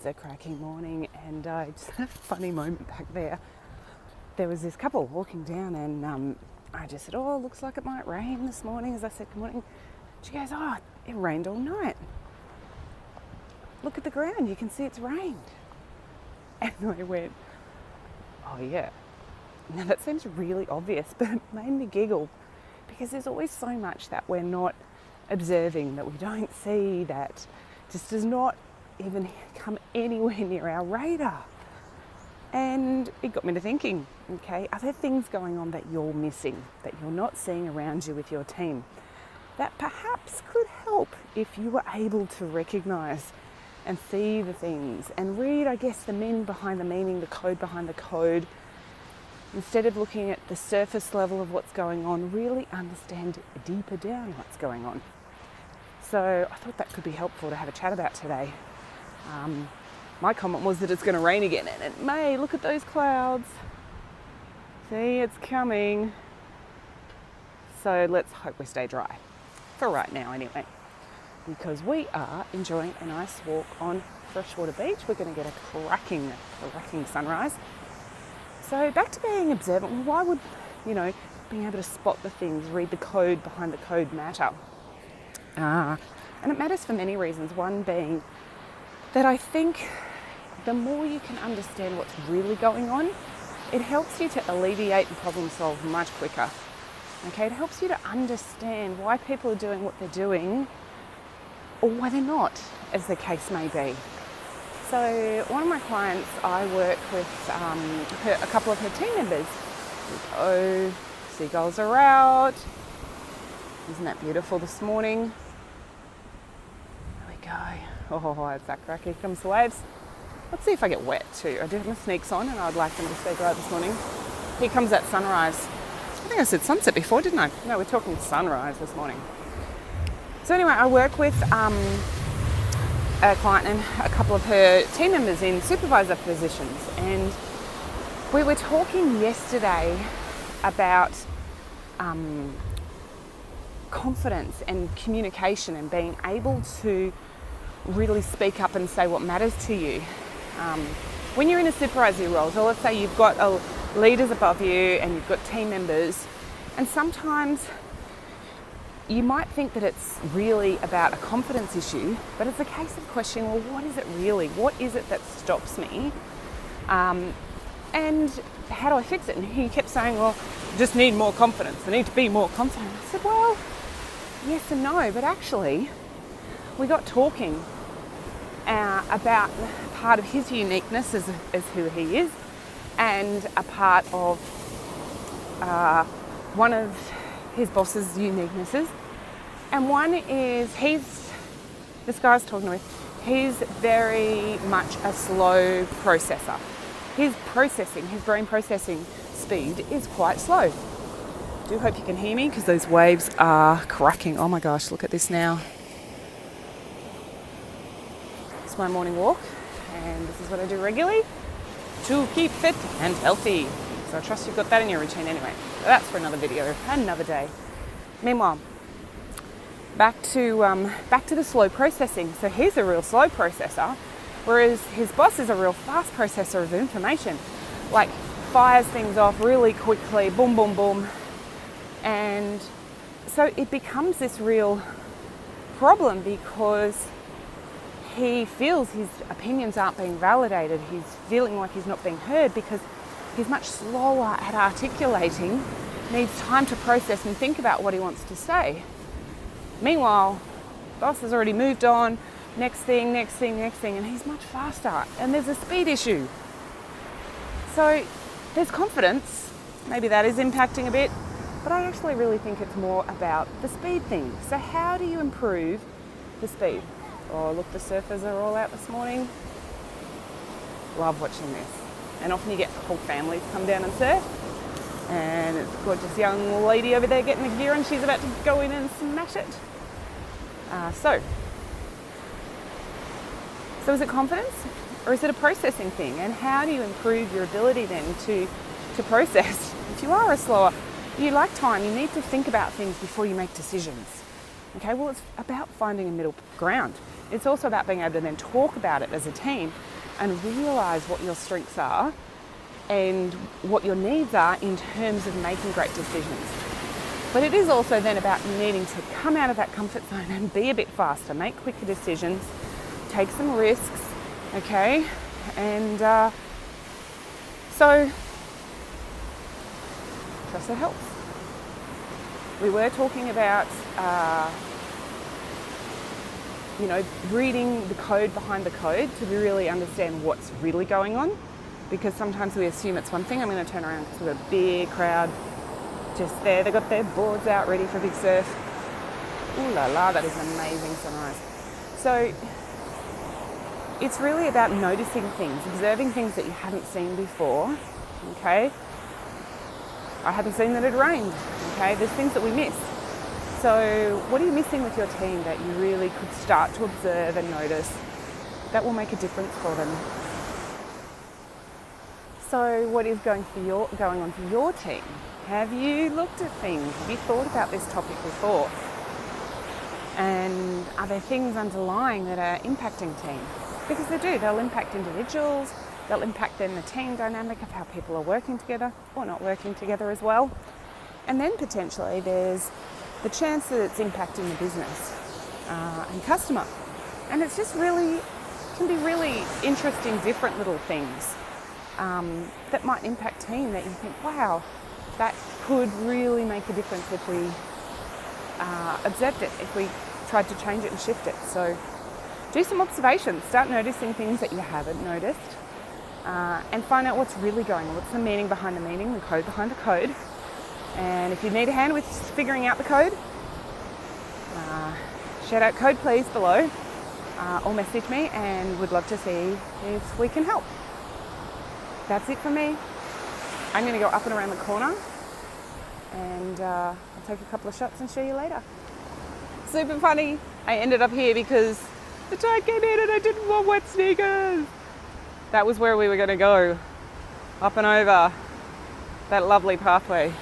It's a cracking morning, and I just had a funny moment back there. There was this couple walking down, and I just said, "Oh, looks like it might rain this morning." As I said, "Good morning." She goes, "Oh, it rained all night. Look at the ground, you can see it's rained." And I went, "Oh yeah." Now that seems really obvious, but it made me giggle because there's always so much that we're not observing, that we don't see, that just does not even come anywhere near our radar. And it got me to thinking, okay, are there things going on that you're missing, that you're not seeing around you with your team, that perhaps could help if you were able to recognise and see the things and read, I guess, the meaning behind the meaning, the code behind the code, instead of looking at the surface level of what's going on, really understand deeper down what's going on. So I thought that could be helpful to have a chat about today. My comment was that it's going to rain again, and it may. Look at those clouds. See, it's coming. So let's hope we stay dry. For right now anyway. Because we are enjoying a nice walk on Freshwater Beach. We're going to get a cracking sunrise. So back to being observant. Well, why would, being able to spot the things, read the code behind the code matter? And it matters for many reasons. One being that I think the more you can understand what's really going on, it helps you to alleviate and problem solve much quicker. Okay, it helps you to understand why people are doing what they're doing or why they're not, as the case may be. So one of my clients, I work with a couple of her team members. Oh, seagulls are out. Isn't that beautiful this morning? There we go. Oh, it's that crack. Here comes the waves. Let's see if I get wet too. I do have my sneaks on and I'd like them to stay dry this morning. Here comes that sunrise. I think I said sunset before, didn't I? No, we're talking sunrise this morning. So anyway, I work with a client and a couple of her team members in supervisor positions. And we were talking yesterday about confidence and communication and being able to really speak up and say what matters to you. When you're in a supervisory role, so let's say you've got leaders above you and you've got team members, and sometimes you might think that it's really about a confidence issue, but it's a case of questioning, well, what is it really? What is it that stops me? And how do I fix it? And he kept saying, well, I just need more confidence. I need to be more confident. I said, well, yes and no, but actually, we got talking about part of his uniqueness as who he is, and a part of one of his boss's uniquenesses. And one is this guy's talking to me, he's very much a slow processor. His brain processing speed is quite slow. I do hope you can hear me because those waves are cracking. Oh my gosh, look at this now. It's my morning walk, and this is what I do regularly to keep fit and healthy. So I trust you've got that in your routine anyway. So that's for another video, another day. Meanwhile, back to the slow processing. So he's a real slow processor, whereas his boss is a real fast processor of information. Like fires things off really quickly, boom, boom, boom. And so it becomes this real problem because he feels his opinions aren't being validated. He's feeling like he's not being heard because he's much slower at articulating, needs time to process and think about what he wants to say. Meanwhile, boss has already moved on, next thing, and he's much faster. And there's a speed issue. So there's confidence, maybe that is impacting a bit, but I actually really think it's more about the speed thing. So how do you improve the speed? Oh, look, the surfers are all out this morning. Love watching this. And often you get whole families come down and surf. And it's a gorgeous young lady over there getting the gear and she's about to go in and smash it. So is it confidence or is it a processing thing? And how do you improve your ability then to process? If you are a slower, you like time, you need to think about things before you make decisions. Okay, well, it's about finding a middle ground. It's also about being able to then talk about it as a team and realize what your strengths are and what your needs are in terms of making great decisions. But it is also then about needing to come out of that comfort zone and be a bit faster, make quicker decisions, take some risks, okay? And so trust it helps. We were talking about reading the code behind the code to really understand what's really going on, because sometimes we assume it's one thing. I'm going to turn around because we've got a big crowd just there. They've got their boards out ready for big surf. Ooh la la, that is an amazing sunrise. So it's really about noticing things, observing things that you haven't seen before, okay? I hadn't seen that it rained, okay? There's things that we miss. So what are you missing with your team that you really could start to observe and notice that will make a difference for them? So what is going on for your team? Have you looked at things? Have you thought about this topic before? And are there things underlying that are impacting team? Because they do. They'll impact individuals. They'll impact then the team dynamic of how people are working together or not working together as well. And then potentially there's the chance that it's impacting the business and customer. And it's just can be really interesting, different little things that might impact team that you think, wow, that could really make a difference if we observed it, if we tried to change it and shift it. So do some observations, start noticing things that you haven't noticed, and find out what's really going on. What's the meaning behind the meaning, the code behind the code. And if you need a hand with figuring out the code, shout out code please below, or message me, and would love to see if we can help. That's it for me. I'm going to go up and around the corner, and I'll take a couple of shots and show you later. Super funny. I ended up here because the tide came in and I didn't want wet sneakers. That was where we were going to go, up and over that lovely pathway.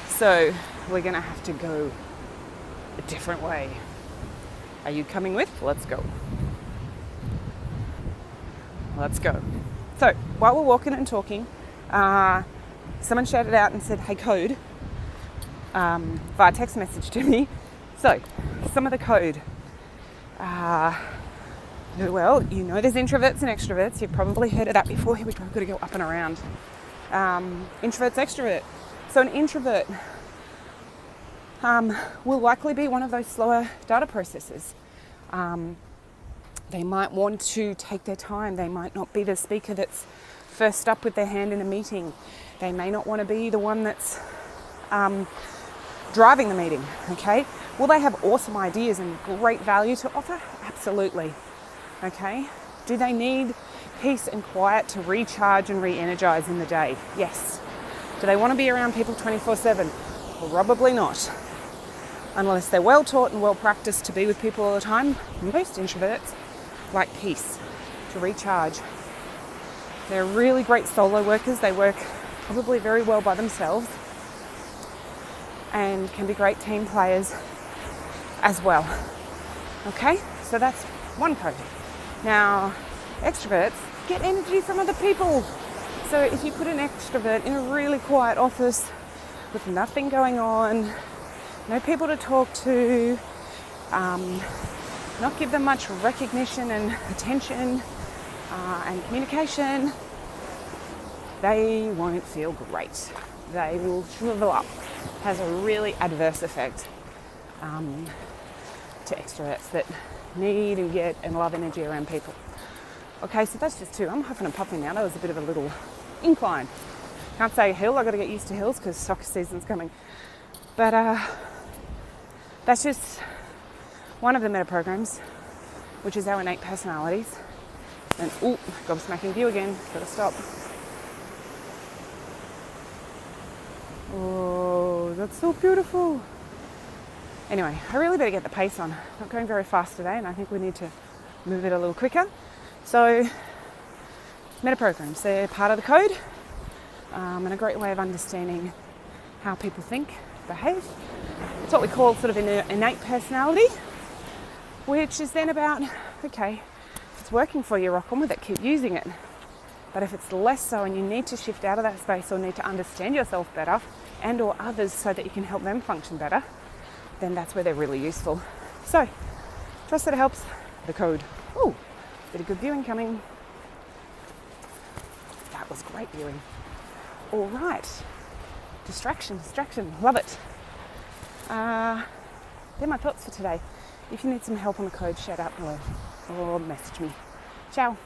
So we're going to have to go a different way. Are you coming with? Let's go. Let's go. So while we're walking and talking, someone shouted out and said, hey, code, via text message to me. So some of the code. Well, you know there's introverts and extroverts. You've probably heard of that before. Here we go. We've got to go up and around. Introverts, extrovert. So an introvert will likely be one of those slower data processors. They might want to take their time. They might not be the speaker that's first up with their hand in a meeting. They may not want to be the one that's driving the meeting, okay? Will they have awesome ideas and great value to offer? Absolutely, okay? Do they need peace and quiet to recharge and re-energize in the day? Yes. Do they want to be around people 24/7? Probably not. Unless they're well taught and well practiced to be with people all the time. Most introverts like peace to recharge. They're really great solo workers. They work probably very well by themselves and can be great team players as well. Okay, so that's one code. Now, extroverts get energy from other people. So if you put an extrovert in a really quiet office with nothing going on, no people to talk to, not give them much recognition and attention and communication, they won't feel great. They will shrivel up. Has a really adverse effect to extroverts that need and get and love energy around people. Okay, so that's just two. I'm huffing and puffing now. That was a bit of a little incline. Can't say hill. I've got to get used to hills because soccer season's coming. But that's just one of the meta programs, which is our innate personalities. And gobsmacking view again. Gotta stop. Oh, that's so beautiful. Anyway, I really better get the pace on. Not going very fast today, and I think we need to move it a little quicker. So, meta programs, they're part of the code, and a great way of understanding how people think, behave. It's what we call sort of an innate personality, which is then about, okay, If it's working for you, rock on with it, keep using it. But if it's less so and you need to shift out of that space or need to understand yourself better and or others so that you can help them function better, then that's where they're really useful. So, trust that it helps. The code. Ooh, bit of good viewing coming. That was great viewing. All right. Distraction. Love it. They're my thoughts for today. If you need some help on the code, shout out below or message me. Ciao.